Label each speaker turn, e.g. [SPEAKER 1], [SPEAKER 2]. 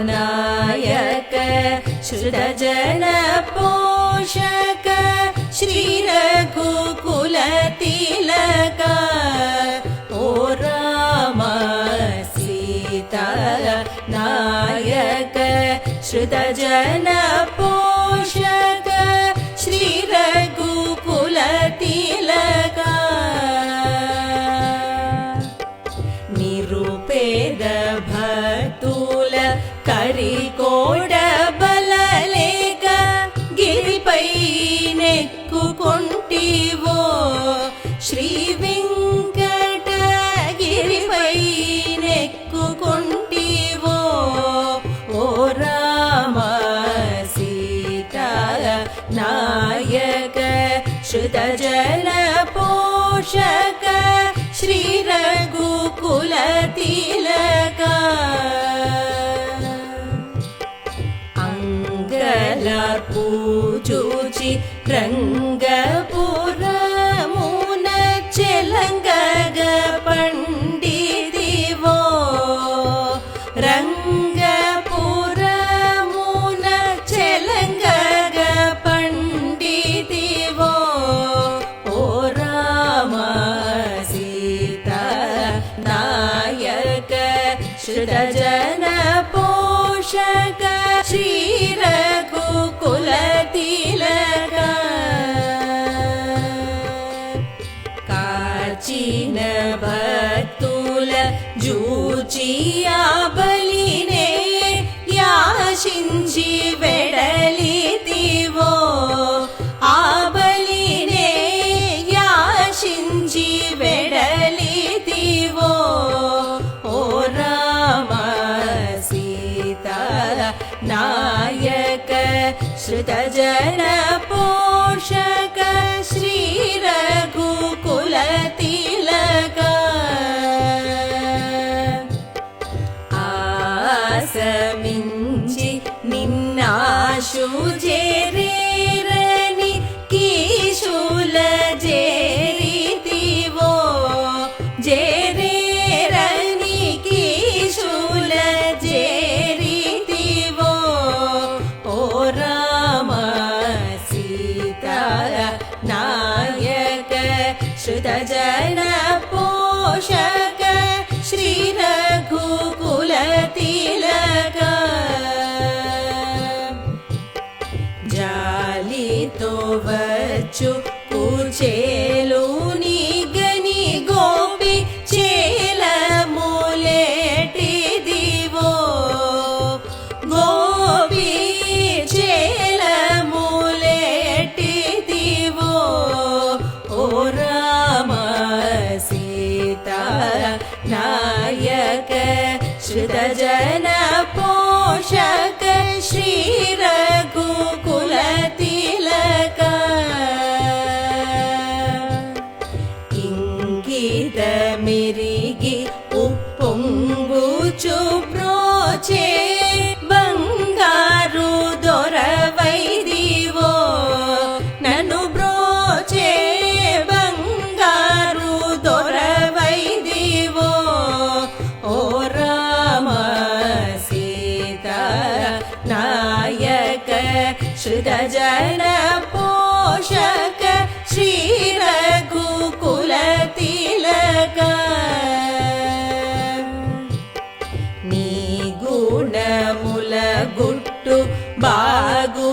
[SPEAKER 1] नायक श्रुतजन पोषक श्री रघुकुल तिलक ओ राम सीता नायक श्रुतजन पोषक श्री रघुकुल तिलक निरुपेद भक्तुल करिकोड बललेक गिरिपै नेक्कुकोंटिवो श्री वेंकटगिरिपै नेक्कुकोंटिवो ओ राम सीता नायक श्रुतजन पोषक श्री रघुकुल तिलक अंगलपूजूचि रंगपुरमुन चेलंगग पंडितिवो रंगपुरमुन चेलंगग पंडितिवो ओ राम सीता नायक श्रुतजन पोषक श्री रघुकुल तिलक काचिन भक्तुल जूचिया बलिने याचिंचि वेडलितिवो आ बलिने याचिंचि वेडलितिवो ओ राम सीता नायक श्रुतजन पोषक श्री रघुकुल तिलक आसमिंचि निन्नाशु जेरेरनि कीशुल जेरितिवो जेरेरनि कीशुल जेरितिवो ओ राम सीता नायक श्रुतजन पोषक श्री रघुकुल तिलक जालितो वच्चु कुचेलुनि गनि गोपी चेल मूलेटिदिवो गोपी चेल मूलेटिदिवो ओ राम सीता नायक श्रुतजन पोषक श्री रघुकुल तिलक इंगित मिरिगी उप्पोंगुचु ब्रोचे बंगारु दोरवैदिवो ननु ब्रोचे बंगारु दोरवैदिवो ओ राम सीता नायक श्रुतजन पोषक श्री रघुकुल तिलक नी गुणमुल गुट्टु बागु